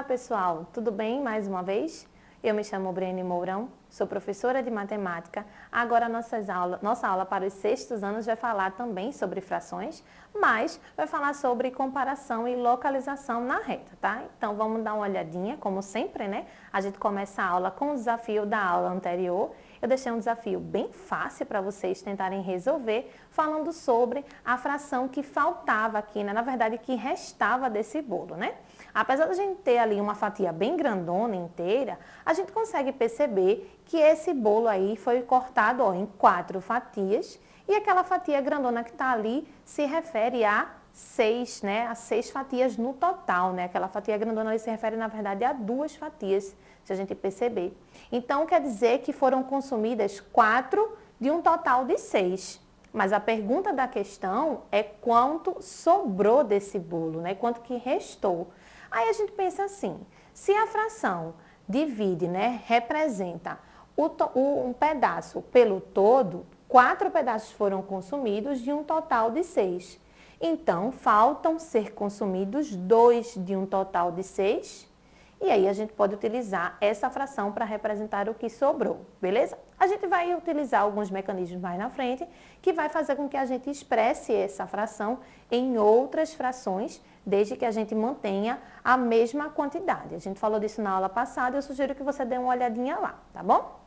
pessoal, tudo bem mais uma vez? Eu me chamo Brene Mourão, sou professora de matemática. Agora nossa aula para os sextos anos vai falar também sobre frações, mas vai falar sobre comparação e localização na reta, tá? Então vamos dar uma olhadinha, como sempre, né? A gente começa a aula com o desafio da aula anterior. Eu deixei um desafio bem fácil para vocês tentarem resolver, falando sobre a fração que faltava aqui, né? Na verdade, que restava desse bolo, né? Apesar de a gente ter ali uma fatia bem grandona, inteira, a gente consegue perceber que esse bolo aí foi cortado em 4 fatias e aquela fatia grandona que está ali se refere a 6, né? A 6 fatias no total, né? Aquela fatia grandona ali se refere, na verdade, a 2 fatias, se a gente perceber. Então, quer dizer que foram consumidas 4 de um total de 6. Mas a pergunta da questão é quanto sobrou desse bolo, né? Quanto que restou. Aí a gente pensa assim, se a fração divide, né, representa um pedaço pelo todo, 4 pedaços foram consumidos de um total de 6. Então, faltam ser consumidos 2 de um total de 6. E aí a gente pode utilizar essa fração para representar o que sobrou, beleza? A gente vai utilizar alguns mecanismos mais na frente que vai fazer com que a gente expresse essa fração em outras frações, desde que a gente mantenha a mesma quantidade. A gente falou disso na aula passada, eu sugiro que você dê uma olhadinha lá, tá bom?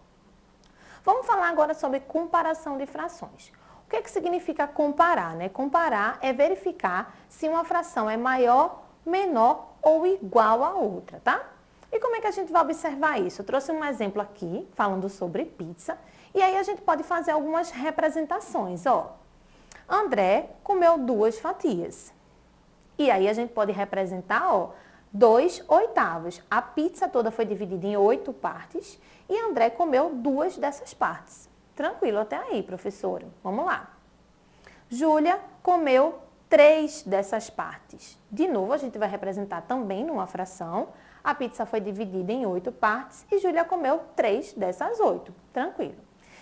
Vamos falar agora sobre comparação de frações. O que significa comparar, né? Comparar é verificar se uma fração é maior, menor ou igual a outra, tá? E como é que a gente vai observar isso? Eu trouxe um exemplo aqui, falando sobre pizza, e aí a gente pode fazer algumas representações, ó. André comeu 2 fatias. E aí a gente pode representar, ó, 2/8. A pizza toda foi dividida em 8 partes e André comeu 2 dessas partes. Tranquilo até aí, professora. Vamos lá. Júlia comeu 3 dessas partes. De novo, a gente vai representar também numa fração. A pizza foi dividida em 8 partes e Júlia comeu 3 dessas 8. Tranquilo.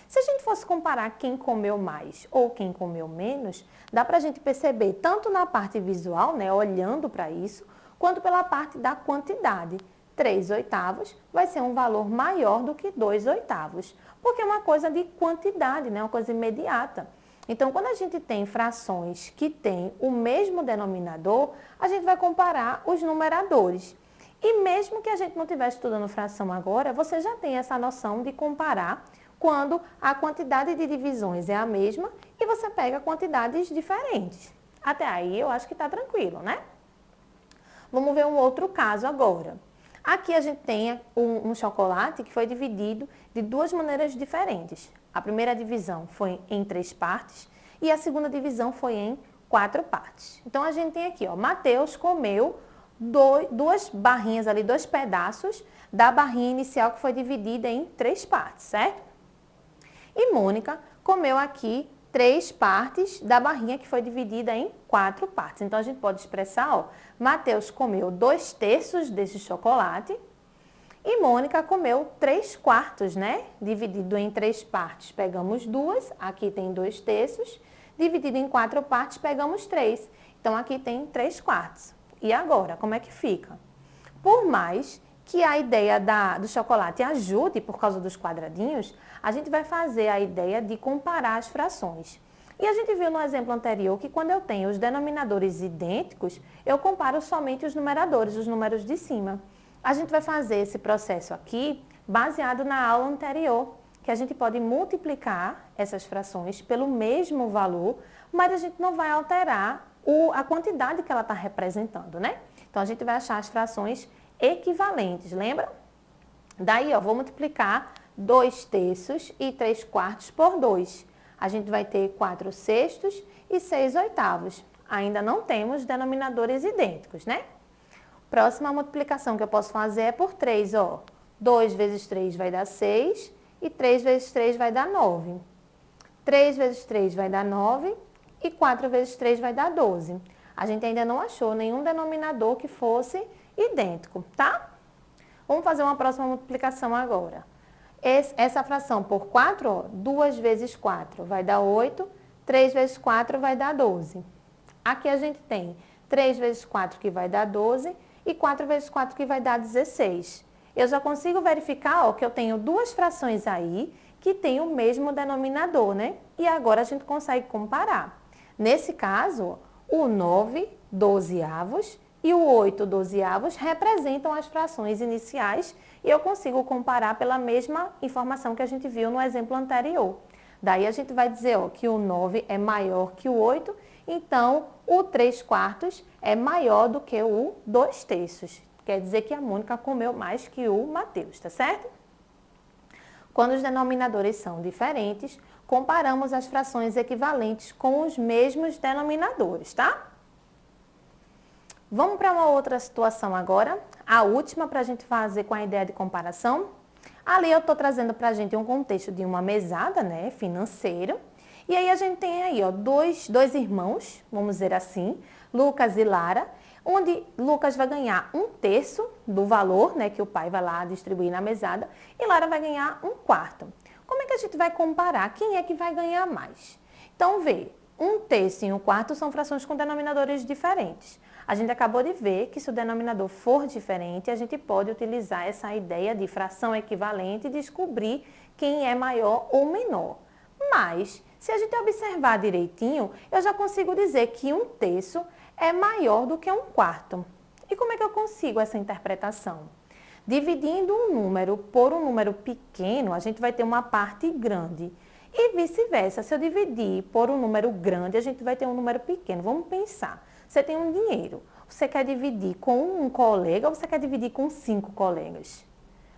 Se a gente fosse comparar quem comeu mais ou quem comeu menos, dá para a gente perceber tanto na parte visual, né, olhando para isso, quanto pela parte da quantidade. 3/8 vai ser um valor maior do que 2/8, porque é uma coisa de quantidade, né, uma coisa imediata. Então, quando a gente tem frações que têm o mesmo denominador, a gente vai comparar os numeradores. E mesmo que a gente não estiver estudando fração agora, você já tem essa noção de comparar quando a quantidade de divisões é a mesma e você pega quantidades diferentes. Até aí eu acho que está tranquilo, né? Vamos ver um outro caso agora. Aqui a gente tem um chocolate que foi dividido de 2 maneiras diferentes. A primeira divisão foi em 3 partes e a segunda divisão foi em 4 partes. Então, a gente tem aqui, ó, Mateus comeu 2 barrinhas ali, 2 pedaços da barrinha inicial que foi dividida em 3 partes, certo? E Mônica comeu aqui 3 partes da barrinha que foi dividida em 4 partes. Então, a gente pode expressar, ó, Mateus comeu 2/3 desse chocolate e Mônica comeu 3/4, né? Dividido em 3 partes, pegamos 2, aqui tem 2/3. Dividido em 4 partes, pegamos 3. Então, aqui tem 3/4. E agora, como é que fica? Por mais que a ideia do chocolate ajude por causa dos quadradinhos, a gente vai fazer a ideia de comparar as frações. E a gente viu no exemplo anterior que quando eu tenho os denominadores idênticos, eu comparo somente os numeradores, os números de cima. A gente vai fazer esse processo aqui baseado na aula anterior, que a gente pode multiplicar essas frações pelo mesmo valor, mas a gente não vai alterar a quantidade que ela está representando, né? Então, a gente vai achar as frações equivalentes, lembra? Daí, ó, vou multiplicar 2/3 e 3/4 por 2. A gente vai ter 4/6 e 6/8. Ainda não temos denominadores idênticos, né? Próxima multiplicação que eu posso fazer é por 3, ó. 2 vezes 3 vai dar 6 e 3 vezes 3 vai dar 9. 3 vezes 3 vai dar 9 e 4 vezes 3 vai dar 12. A gente ainda não achou nenhum denominador que fosse idêntico, tá? Vamos fazer uma próxima multiplicação agora. Essa fração por 4, ó, 2 vezes 4 vai dar 8, 3 vezes 4 vai dar 12. Aqui a gente tem 3 vezes 4 que vai dar 12 e 4 vezes 4 que vai dar 16. Eu já consigo verificar, ó, que eu tenho duas frações aí que têm o mesmo denominador, né? E agora a gente consegue comparar. Nesse caso, o 9 dozeavos e o 8 dozeavos representam as frações iniciais e eu consigo comparar pela mesma informação que a gente viu no exemplo anterior. Daí a gente vai dizer, ó, que o 9 é maior que o 8, então o 3/4 é maior do que o 2/3. Quer dizer que a Mônica comeu mais que o Mateus, tá certo? Quando os denominadores são diferentes, comparamos as frações equivalentes com os mesmos denominadores, tá? Vamos para uma outra situação agora, a última para a gente fazer com a ideia de comparação. Ali eu estou trazendo para a gente um contexto de uma mesada, né, financeiro. E aí a gente tem aí, ó, dois irmãos, vamos dizer assim, Lucas e Lara, onde Lucas vai ganhar 1/3 do valor, né, que o pai vai lá distribuir na mesada, e Lara vai ganhar 1/4. Como é que a gente vai comparar? Quem é que vai ganhar mais? Então, vê, 1/3 e 1/4 são frações com denominadores diferentes. A gente acabou de ver que se o denominador for diferente, a gente pode utilizar essa ideia de fração equivalente e descobrir quem é maior ou menor. Mas, se a gente observar direitinho, eu já consigo dizer que 1/3 é maior do que 1/4. E como é que eu consigo essa interpretação? Dividindo um número por um número pequeno, a gente vai ter uma parte grande. E vice-versa, se eu dividir por um número grande, a gente vai ter um número pequeno. Vamos pensar. Você tem um dinheiro. Você quer dividir com um colega ou você quer dividir com 5 colegas?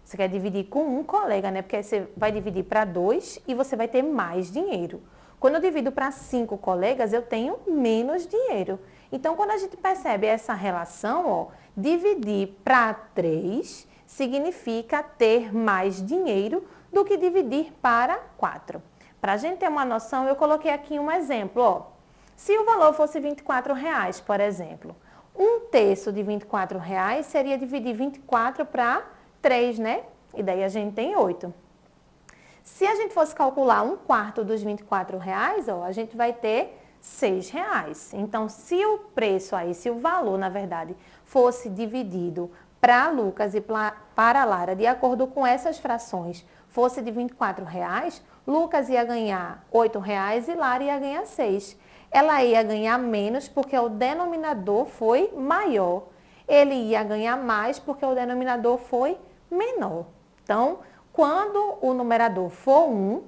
Você quer dividir com um colega, né? Porque você vai dividir para 2 e você vai ter mais dinheiro. Quando eu divido para 5 colegas, eu tenho menos dinheiro. Então, quando a gente percebe essa relação, ó, dividir para 3 significa ter mais dinheiro do que dividir para 4. Para a gente ter uma noção, eu coloquei aqui um exemplo, ó. Se o valor fosse R$24, por exemplo, 1/3 de R$24 seria dividir 24 para 3, né? E daí a gente tem 8. Se a gente fosse calcular 1/4 dos R$24, ó, a gente vai ter R$6. Então, se o preço aí, se o valor, na verdade, fosse dividido para Lucas e para Lara, de acordo com essas frações, fosse de R$24, Lucas ia ganhar R$8 e Lara ia ganhar 6. Ela ia ganhar menos porque o denominador foi maior. Ele ia ganhar mais porque o denominador foi menor. Então, quando o numerador for 1,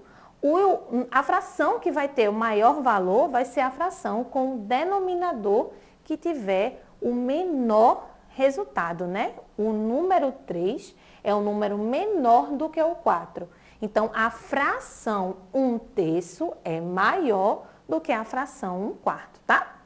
a fração que vai ter o maior valor vai ser a fração com o denominador que tiver o menor resultado, né? O número 3 é um número menor do que o 4. Então, a fração 1/3 é maior do que a fração 1/4, tá?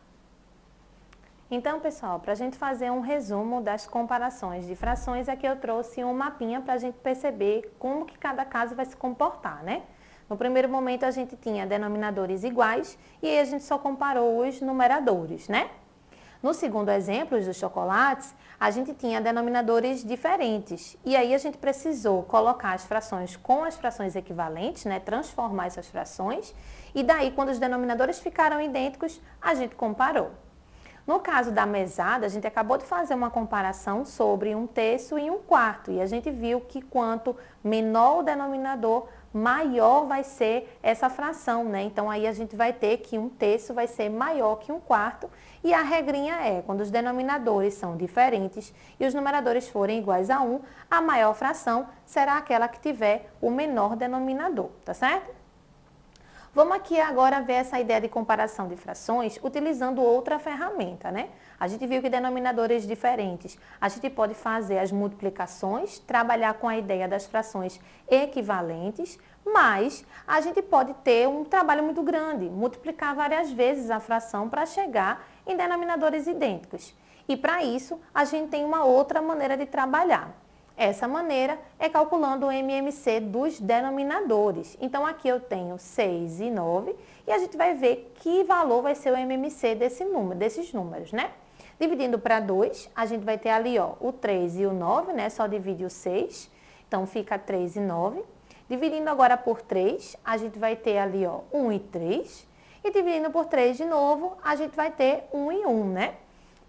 Então, pessoal, para a gente fazer um resumo das comparações de frações, aqui eu trouxe um mapinha para a gente perceber como que cada caso vai se comportar, né? No primeiro momento, a gente tinha denominadores iguais e aí a gente só comparou os numeradores, né? No segundo exemplo, os dos chocolates, a gente tinha denominadores diferentes. E aí a gente precisou colocar as frações com as frações equivalentes, né? Transformar essas frações. E daí, quando os denominadores ficaram idênticos, a gente comparou. No caso da mesada, a gente acabou de fazer uma comparação sobre 1/3 e 1/4. E a gente viu que quanto menor o denominador, maior vai ser essa fração, né? Então, aí a gente vai ter que 1/3 vai ser maior que 1/4. E a regrinha é, quando os denominadores são diferentes e os numeradores forem iguais a 1, a maior fração será aquela que tiver o menor denominador, tá certo? Vamos aqui agora ver essa ideia de comparação de frações utilizando outra ferramenta, né? A gente viu que denominadores diferentes, a gente pode fazer as multiplicações, trabalhar com a ideia das frações equivalentes, mas a gente pode ter um trabalho muito grande, multiplicar várias vezes a fração para chegar em denominadores idênticos. E para isso, a gente tem uma outra maneira de trabalhar. Essa maneira é calculando o MMC dos denominadores. Então, aqui eu tenho 6 e 9 e a gente vai ver que valor vai ser o MMC desses números, né? Dividindo para 2, a gente vai ter ali, ó, o 3 e o 9, né? Só divide o 6, então fica 3 e 9. Dividindo agora por 3, a gente vai ter ali, ó, 1 e 3. E dividindo por 3 de novo, a gente vai ter 1 e 1, né?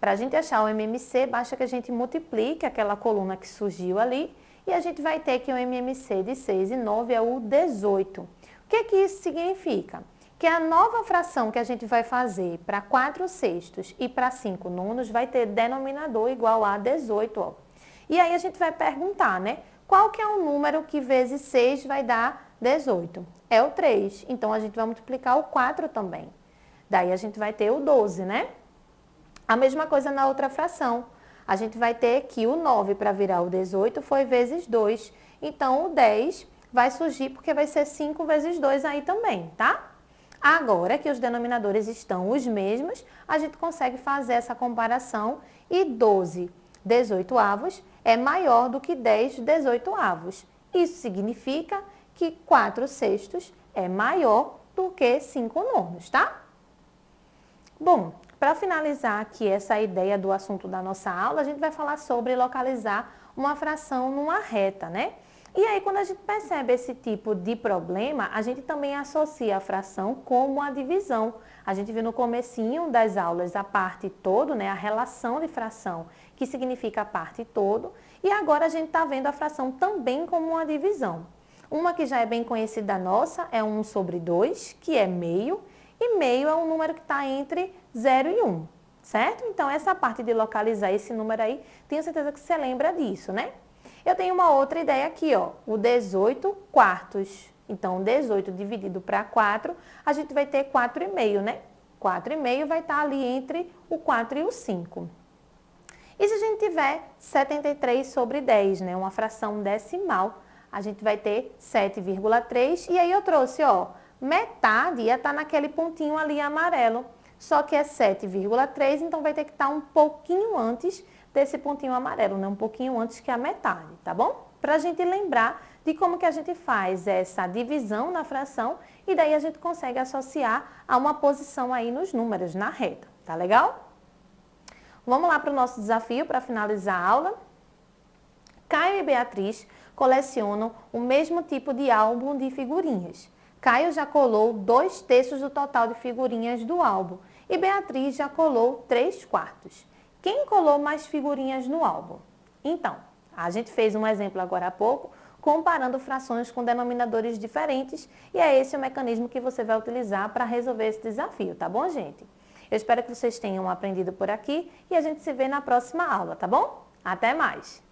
Para a gente achar o MMC, basta que a gente multiplique aquela coluna que surgiu ali e a gente vai ter que o MMC de 6 e 9 é o 18. O que isso significa? Que a nova fração que a gente vai fazer para 4 sextos e para 5 nonos vai ter denominador igual a 18. Ó. E aí a gente vai perguntar, né? Qual que é o número que vezes 6 vai dar 18? É o 3. Então, a gente vai multiplicar o 4 também. Daí, a gente vai ter o 12, né? A mesma coisa na outra fração. A gente vai ter que o 9 para virar o 18 foi vezes 2. Então, o 10 vai surgir porque vai ser 5 vezes 2 aí também, tá? Agora que os denominadores estão os mesmos, a gente consegue fazer essa comparação e 12 18avos é maior do que 10 18avos. Isso significa que 4 sextos é maior do que 5 nonos, tá? Bom, para finalizar aqui essa ideia do assunto da nossa aula, a gente vai falar sobre localizar uma fração numa reta, né? E aí, quando a gente percebe esse tipo de problema, a gente também associa a fração como a divisão. A gente viu no comecinho das aulas a parte todo, né, a relação de fração, que significa a parte todo. E agora a gente está vendo a fração também como uma divisão. Uma que já é bem conhecida nossa é 1 sobre 2, que é meio. E meio é um número que está entre 0 e 1, certo? Então, essa parte de localizar esse número aí, tenho certeza que você lembra disso, né? Eu tenho uma outra ideia aqui, ó, o 18 quartos. Então, 18 dividido para 4, a gente vai ter 4,5, né? 4,5 vai estar ali entre o 4 e o 5. E se a gente tiver 73 sobre 10, né? Uma fração decimal, a gente vai ter 7,3. E aí eu trouxe, ó, metade ia estar naquele pontinho ali amarelo. Só que é 7,3, então vai ter que estar um pouquinho antes desse pontinho amarelo, né? Um pouquinho antes que a metade, tá bom? Para a gente lembrar de como que a gente faz essa divisão na fração e daí a gente consegue associar a uma posição aí nos números, na reta, tá legal? Vamos lá para o nosso desafio para finalizar a aula. Caio e Beatriz colecionam o mesmo tipo de álbum de figurinhas. Caio já colou 2/3 do total de figurinhas do álbum e Beatriz já colou 3/4. Quem colou mais figurinhas no álbum? Então, a gente fez um exemplo agora há pouco, comparando frações com denominadores diferentes, e é esse o mecanismo que você vai utilizar para resolver esse desafio, tá bom, gente? Eu espero que vocês tenham aprendido por aqui e a gente se vê na próxima aula, tá bom? Até mais!